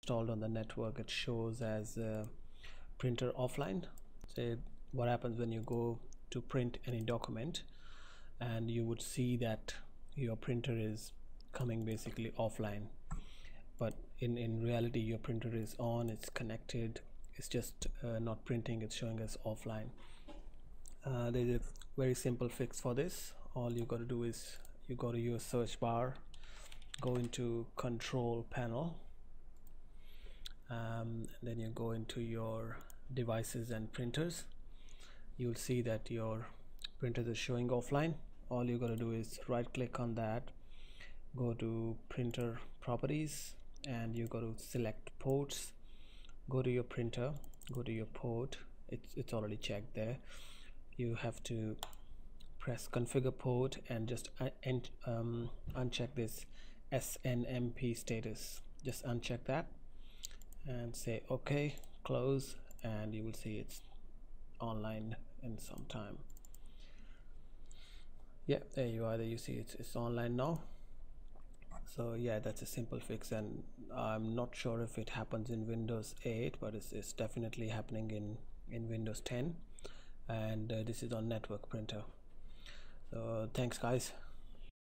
installed on the network, it shows as printer offline. So what happens when you go to print any document, and you would see that your printer is coming basically offline, but in reality your printer is on, it's connected, it's just not printing, it's showing us offline. There's a very simple fix for this. All you got to do is you go to your search bar, go into control panel, then you go into your devices and printers. You'll see that your printer is showing offline. All you got to do is right click on that, go to printer properties, and you got to select ports, go to your printer, go to your port. It's already checked there. You have to press configure port and just uncheck this SNMP status. Just uncheck that and say OK, close, and you will see it's online in some time. Yeah, there you are. There you see it's online now. So yeah, that's a simple fix, and I'm not sure if it happens in Windows 8, but it's definitely happening in Windows 10, and this is on network printer. So thanks guys.